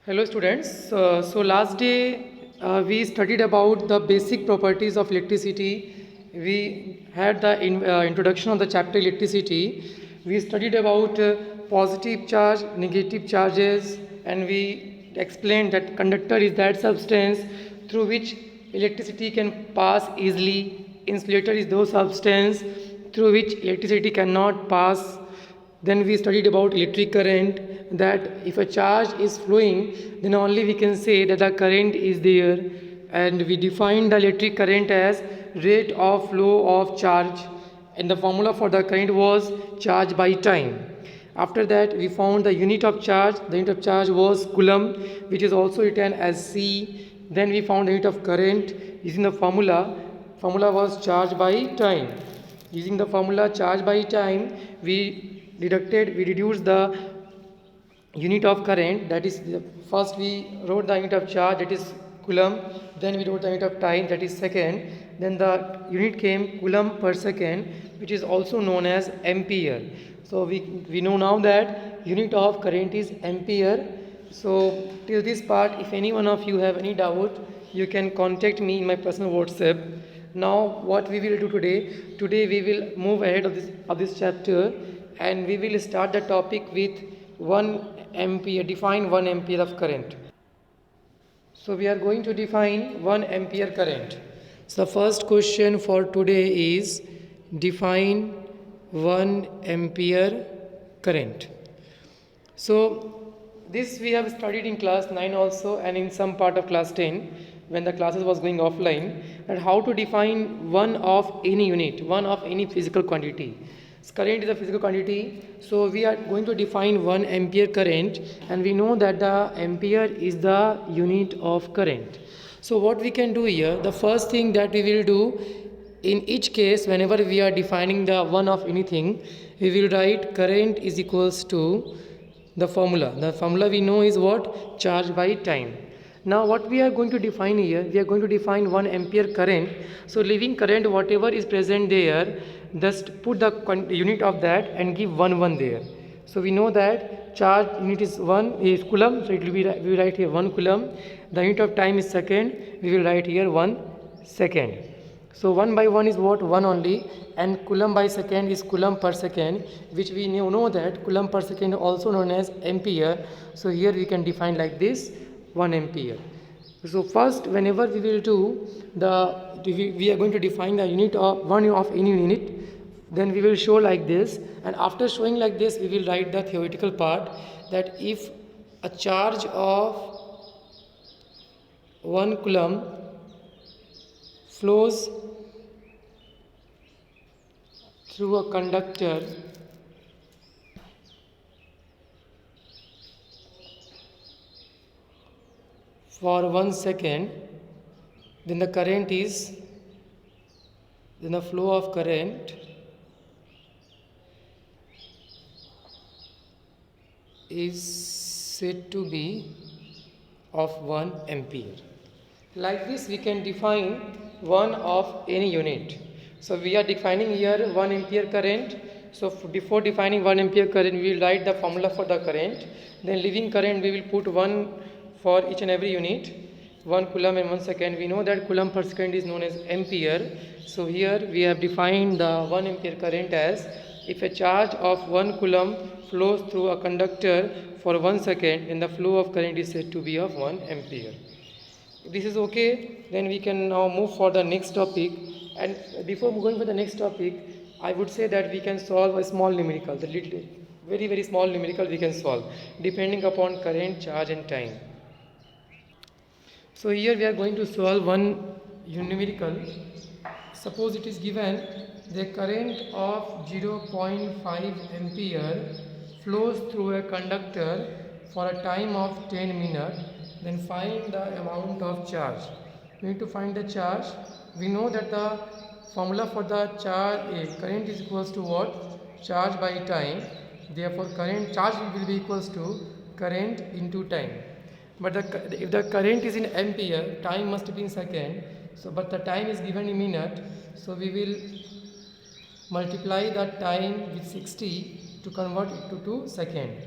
Hello students. So last day we studied about the basic properties of electricity. We had the introduction of the chapter electricity. We studied about positive charge, negative charges, and we explained that conductor is that substance through which electricity can pass easily. Insulator is those substance through which electricity cannot pass. Then we studied about electric current, that if a charge is flowing, then only we can say that the current is there. And we defined the electric current as rate of flow of charge, and the formula for the current was charge by time. After that, we found the unit of charge. The unit of charge was coulomb, which is also written as C. Then we found the unit of current using the formula. Formula was charge by time. Using the formula charge by time, we reduced the unit of current, that is first we wrote the unit of charge, that is coulomb. Then we wrote the unit of time, that is second. Then the unit came coulomb per second, which is also known as ampere. So we know now that unit of current is ampere. So till this part, if any one of you have any doubt, you can contact me in my personal WhatsApp. Now what we will do today we will move ahead of this chapter, and we will start the topic with 1 ampere. Define 1 ampere of current. So we are going to define 1 ampere current. So the first question for today is define 1 ampere current. So this we have studied in class 9 also, and in some part of class 10 when the classes was going offline, that how to define one of any unit, one of any physical quantity. So current is a physical quantity, so we are going to define 1 ampere current, and we know that the ampere is the unit of current. So what we can do here, the first thing that we will do in each case, whenever we are defining the one of anything, we will write current is equals to the formula. The formula we know is what? Charge by time. Now what we are going to define here, we are going to define 1 ampere current. So leaving current whatever is present there, just put the unit of that and give 1 there. So we know that charge unit is coulomb, so it will be, we will write here 1 coulomb. The unit of time is second, we will write here 1 second. So 1 by 1 is what? 1 only, and coulomb by second is coulomb per second, which we know that coulomb per second also known as ampere. So here we can define like this, 1 ampere. So first, whenever we will do we are going to define the unit of one of any unit, then we will show like this, and after showing like this, we will write the theoretical part, that if a charge of 1 coulomb flows through a conductor for 1 second, then the flow of current is said to be of 1 ampere. Like this we can define one of any unit. So we are defining here 1 ampere current. So before defining 1 ampere current, we will write the formula for the current. Then leaving current, we will put 1 for each and every unit, 1 coulomb and 1 second. We know that coulomb per second is known as ampere. So here we have defined the 1 ampere current as if a charge of 1 coulomb flows through a conductor for 1 second, then the flow of current is said to be of 1 ampere. If this is okay, then we can now move for the next topic. And before going for the next topic, I would say that we can solve a small numerical, the little, very small numerical we can solve, depending upon current, charge and time. So here we are going to solve one numerical. Suppose it is given the current of 0.5 ampere flows through a conductor for a time of 10 minutes, then find the amount of charge. We need to find the charge. We know that the formula for the current is equals to what? Charge by time. Therefore charge will be equals to current into time. But if the current is in ampere, time must be in second. So but the time is given in minute. So we will multiply the time with 60 to convert it to second.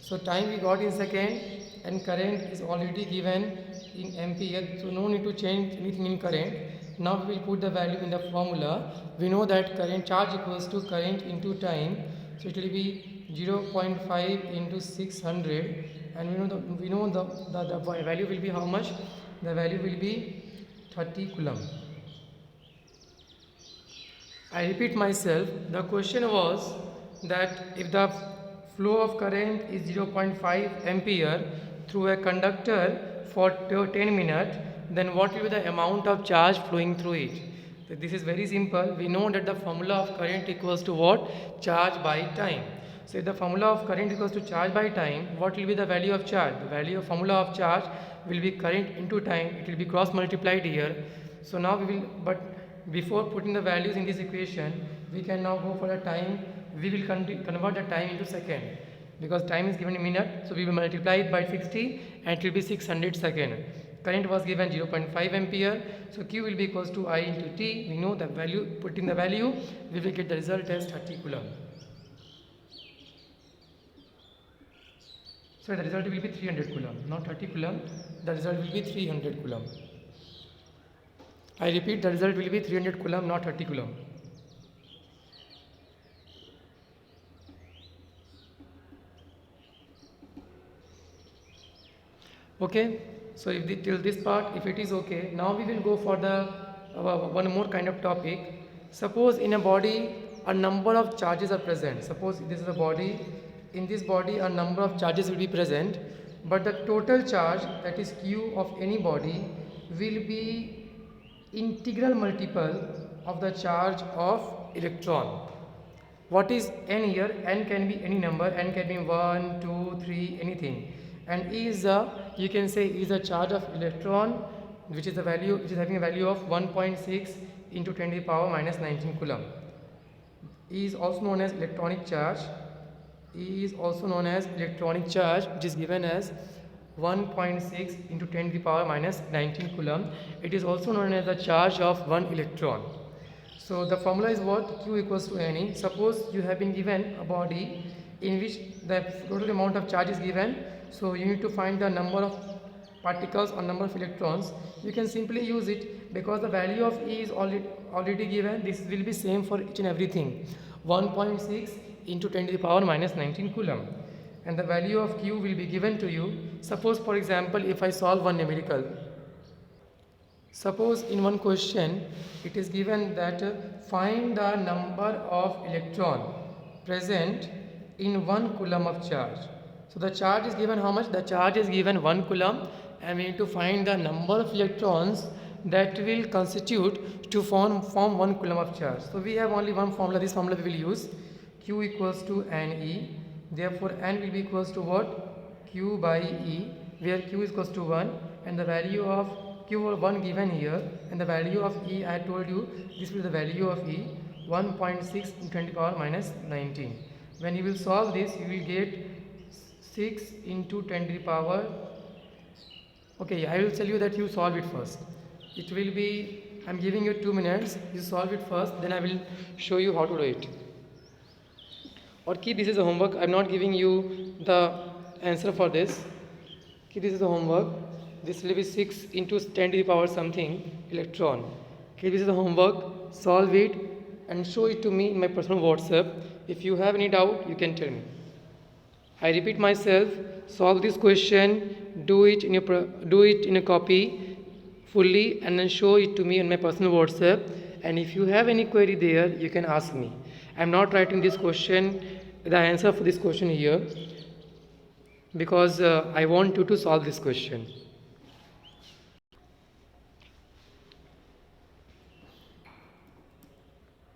So time we got in second, and current is already given in ampere, so no need to change anything in current. Now we will put the value in the formula. We know that current charge equals to current into time, so it will be 0.5 into 600, and the value will be how much? The value will be 30 coulomb. I repeat myself, the question was that if the flow of current is 0.5 ampere through a conductor for 10 minutes, then what will be the amount of charge flowing through it? So this is very simple. We know that the formula of current equals to what? Charge by time. So if the formula of current equals to charge by time, what will be the value of charge? The value of formula of charge will be current into time. It will be cross multiplied here. So now we will, but before putting the values in this equation, we can now go for the time. We will convert the time into second, because time is given in minute, so we will multiply it by 60 and it will be 600 second. Current was given 0.5 ampere, so Q will be equals to I into T. We know the value, put in the value, we will get the result as 30 coulomb. So the result will be 300 coulomb, not 30 coulomb. The result will be 300 coulomb. I repeat, the result will be 300 coulomb, not 30 coulomb. Okay, so if till this part, if it is okay, now we will go for the one more kind of topic. Suppose in a body a number of charges are present. Suppose this is a body. In this body a number of charges will be present, but the total charge, that is Q of any body, will be integral multiple of the charge of electron. What is n here? N can be any number. N can be 1, 2, 3, anything. And E is you can say is a charge of electron, which is having a value of 1.6 into 10 to the power minus 19 coulomb. E is also known as electronic charge. E is also known as electronic charge, which is given as 1.6 into 10 to the power minus 19 coulomb. It is also known as the charge of one electron. So the formula is what? Q equals to Ne. Suppose you have been given a body in which the total amount of charge is given. So you need to find the number of particles or number of electrons. You can simply use it, because the value of E is already given. This will be same for each and everything. 1.6 into 10 to the power minus 19 coulomb. And the value of Q will be given to you. Suppose, for example, if I solve one numerical. Suppose in one question it is given that find the number of electron present in 1 coulomb of charge. So the charge is given how much? The charge is given 1 coulomb, and we need to find the number of electrons that will constitute to form 1 coulomb of charge. So we have only one formula. This formula we will use. Q equals to Ne. Therefore N will be equals to what? Q by E, where Q is equals to 1, and the value of Q1 given here, and the value of E, I told you this will be the value of E, 1.6 into 10 to the power minus 19. When you will solve this, you will get 6 into 10 to the power. Okay, I will tell you that you solve it first. It will be, I am giving you 2 minutes, you solve it first, then I will show you how to do it. Or keep this is a homework. I am not giving you the answer for this. Keep this is the homework. This will be 6 into 10 to the power something electron. Okay, this is the homework. Solve it and show it to me in my personal WhatsApp. If you have any doubt, you can tell me. I repeat myself. Solve this question. Do it in a copy fully, and then show it to me in my personal WhatsApp. And if you have any query there, you can ask me. I am not writing this question, the answer for this question here, because I want you to solve this question.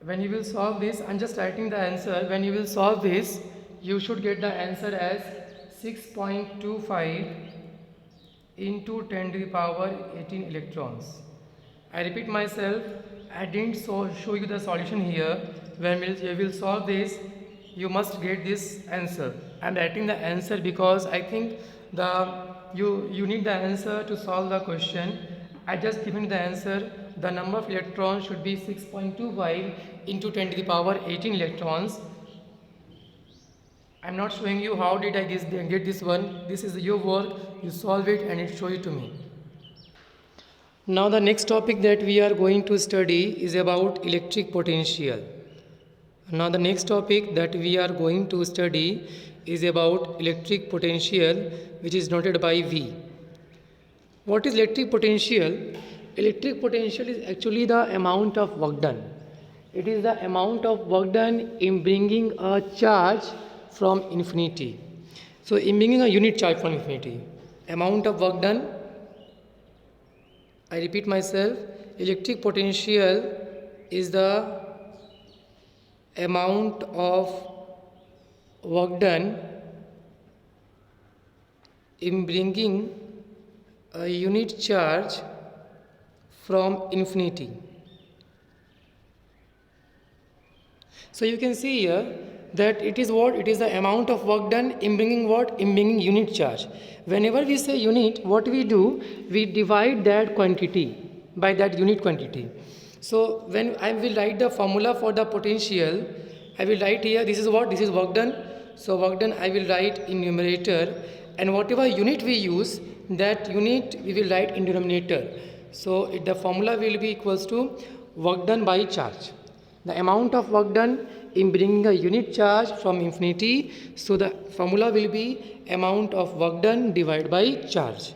When you will solve this, I am just writing the answer. When you will solve this, you should get the answer as 6.25 into 10 to the power 18 electrons. I repeat myself, I didn't show you the solution here. When you will solve this, you must get this answer. I am writing the answer because I think you need the answer to solve the question. I just given the answer. The number of electrons should be 6.25 into 10 to the power 18 electrons. I'm not showing you how did I get this one. This is your work. You solve it and it show it to me. Now the next topic that we are going to study is about electric potential. Now the next topic that we are going to study is about electric potential, which is noted by V. What is electric potential? Electric potential is actually the amount of work done. It is the amount of work done in bringing a charge from infinity. So in bringing a unit charge from infinity, amount of work done, I repeat myself, electric potential is the amount of work done in bringing a unit charge from infinity. So you can see here that it is what? It is the amount of work done in bringing what? In bringing unit charge. Whenever we say unit, what we do? We divide that quantity by that unit quantity. So when I will write the formula for the potential, I will write here, this is what? This is work done. So work done I will write in numerator, and whatever unit we use, that unit we will write in denominator. So the formula will be equals to work done by charge. The amount of work done in bringing a unit charge from infinity. So the formula will be amount of work done divided by charge.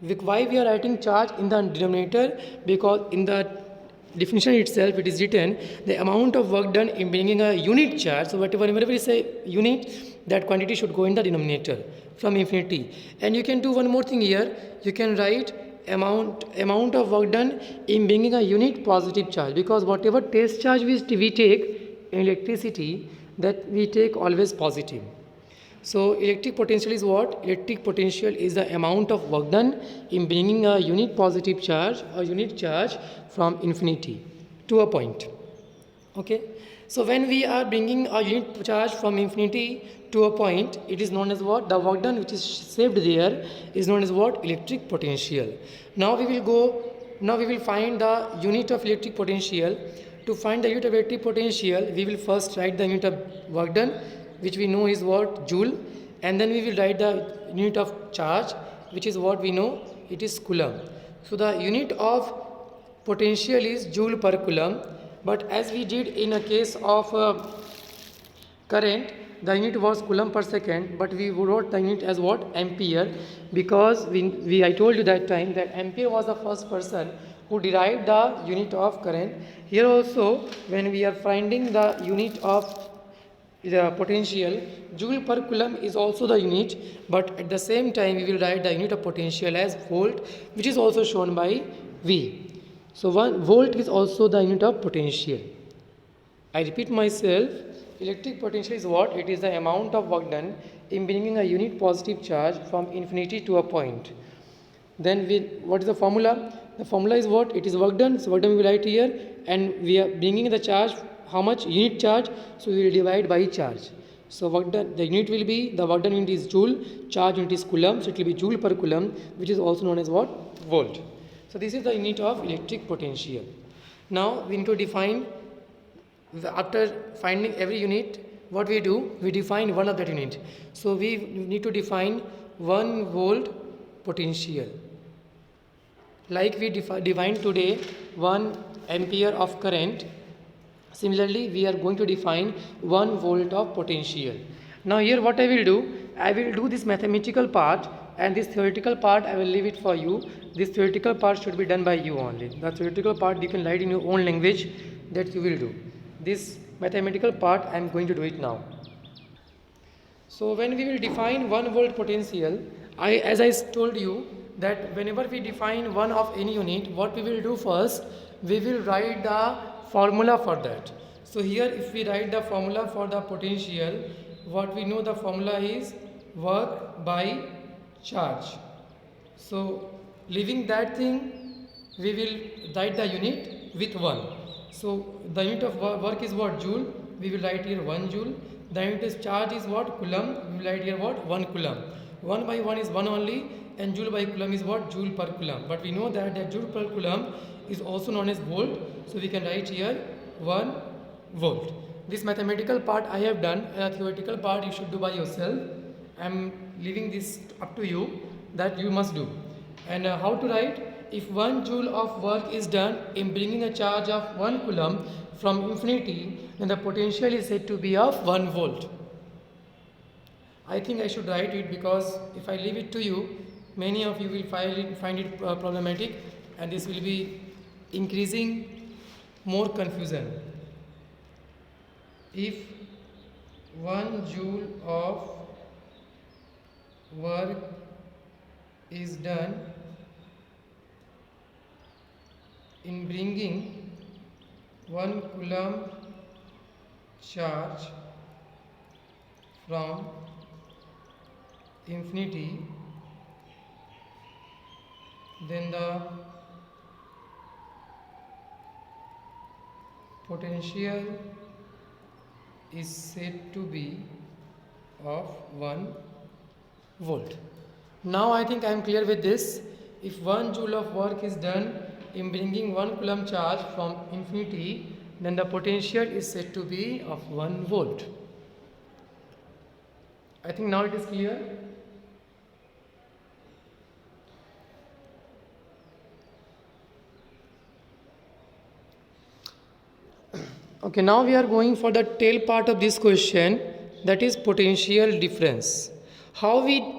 Why we are writing charge in the denominator? Because in the definition itself it is written the amount of work done in bringing a unit charge. So whenever we say unit, that quantity should go in the denominator from infinity. And you can do one more thing here. You can write amount of work done in bringing a unit positive charge, because whatever test charge we take in electricity, that we take always positive. So electric potential is what? Electric potential is the amount of work done in bringing a unit positive charge or unit charge from infinity to a point. Okay. So when we are bringing a unit charge from infinity to a point, it is known as what? The work done which is saved there is known as what? Electric potential. Now we will find the unit of electric potential. To find the unit of electric potential, we will first write the unit of work done, which we know is what? Joule. And then we will write the unit of charge, which is what we know, it is coulomb. So the unit of potential is joule per coulomb. But as we did in a case of current, the unit was coulomb per second, but we wrote the unit as what? Ampere, because I told you that time that Ampere was the first person who derived the unit of current. Here also, when we are finding the unit of the potential, joule per coulomb is also the unit, but at the same time we will write the unit of potential as volt, which is also shown by V. So 1 volt is also the unit of potential. I repeat myself, electric potential is what? It is the amount of work done in bringing a unit positive charge from infinity to a point. Then what is the formula? The formula is what? It is work done. So work done we will write here, and we are bringing the charge, how much? Unit charge. So we will divide by charge. So work done, the unit will be, the work done unit is joule, charge unit is coulomb, so it will be joule per coulomb, which is also known as what? Volt. So this is the unit of electric potential. Now we need to define, after finding every unit, what we do? We define one of that unit. So we need to define 1 volt potential. Like we defined today 1 ampere of current. Similarly, we are going to define 1 volt of potential. Now here what I will do? I will do this mathematical part, and this theoretical part I will leave it for you. This theoretical part should be done by you only. The theoretical part you can write in your own language, that you will do. This mathematical part I am going to do it now. So when we will define 1 volt potential, as I told you that whenever we define one of any unit, what we will do first, we will write the formula for that. So here if we write the formula for the potential, what we know the formula is work by charge. So leaving that thing, we will write the unit with 1. So the unit of work is what? Joule. We will write here 1 joule. The unit of charge is what? Coulomb. We will write here what? 1 coulomb. 1 by 1 is 1 only, and joule by coulomb is what? Joule per coulomb. But we know that joule per coulomb is also known as volt. So we can write here 1 volt. This mathematical part I have done, theoretical part you should do by yourself. I am leaving this up to you that you must do. And how to write? If 1 joule of work is done in bringing a charge of 1 coulomb from infinity, then the potential is said to be of 1 volt. I think I should write it because if I leave it to you, many of you will find it problematic, and this will be increasing more confusion. If 1 joule of work is done in bringing 1 coulomb charge from infinity, then the potential is said to be of 1 volt. Now I think I am clear with this. If 1 joule of work is done in bringing 1 coulomb charge from infinity, then the potential is said to be of 1 volt. I think now it is clear. Okay, now we are going for the tail part of this question, that is potential difference. How we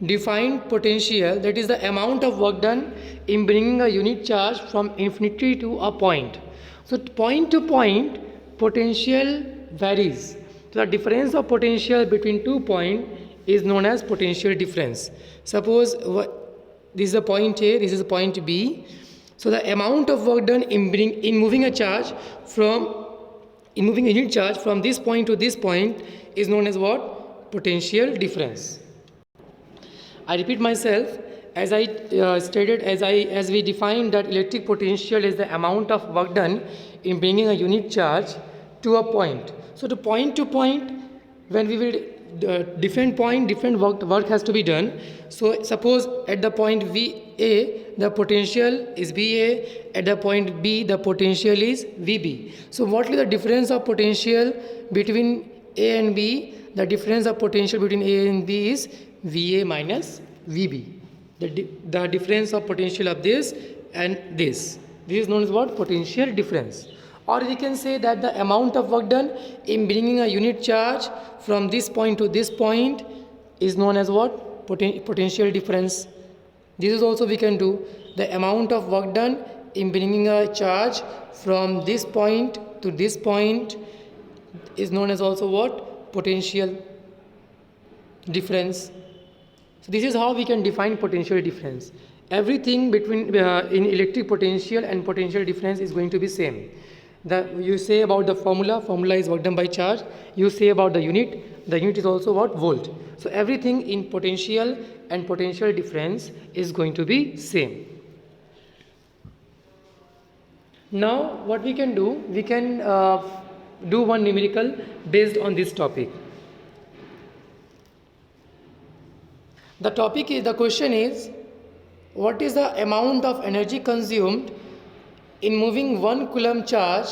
define potential, that is the amount of work done in bringing a unit charge from infinity to a point. So point to point potential varies. So the difference of potential between 2 points is known as potential difference. Suppose this is a point A, this is a point B. So the amount of work done in moving a unit charge from this point to this point is known as what? Potential difference. I repeat myself, as I stated, as we defined that electric potential is the amount of work done in bringing a unit charge to a point. So to point, when we will different work has to be done. So suppose at the point VA the potential is VA, at the point B the potential is VB. So what is the difference of potential between A and B? The difference of potential between A and B is VA minus VB. The difference of potential of this and this is known as what? Potential difference. Or we can say that the amount of work done in bringing a unit charge from this point to this point is known as what? Potential difference. This is also we can do. The amount of work done in bringing a charge from this point to this point is known as also what? Potential difference. So this is how we can define potential difference. Everything between in electric potential and potential difference is going to be same. You say about the formula is work done by charge. You say about the unit is also what? Volt. So everything in potential and potential difference is going to be same. Now what we can do, we can do one numerical based on this topic. The question is, what is the amount of energy consumed in moving 1 coulomb charge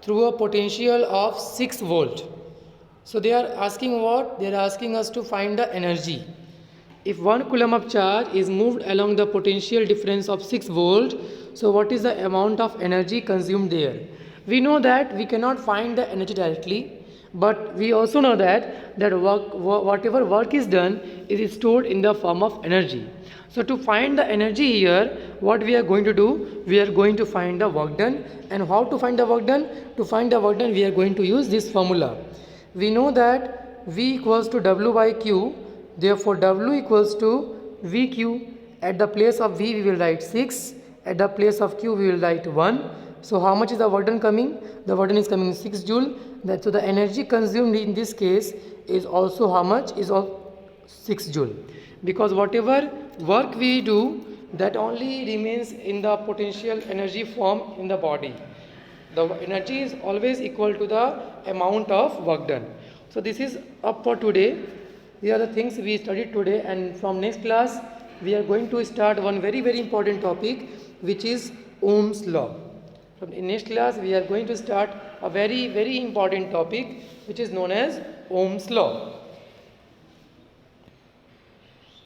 through a potential of 6 volt? So they are asking what? They are asking us to find the energy. If 1 coulomb of charge is moved along the potential difference of 6 volt, so what is the amount of energy consumed there? We know that we cannot find the energy directly, but we also know that whatever work is done is stored in the form of energy. So to find the energy here, what we are going to do, we are going to find the work done. And how to find the work done? To find the work done, we are going to use this formula. We know that V equals to W by Q, therefore W equals to VQ. At the place of V we will write 6, at the place of Q we will write 1. So how much is the work done coming? The work done is coming 6 joule. So the energy consumed in this case is also how much? Is 6 joule. Because whatever work we do, that only remains in the potential energy form in the body. The energy is always equal to the amount of work done. So this is up for today. These are the things we studied today, and from next class we are going to start one very important topic, which is Ohm's law. From in next class, we are going to start a very important topic which is known as Ohm's law.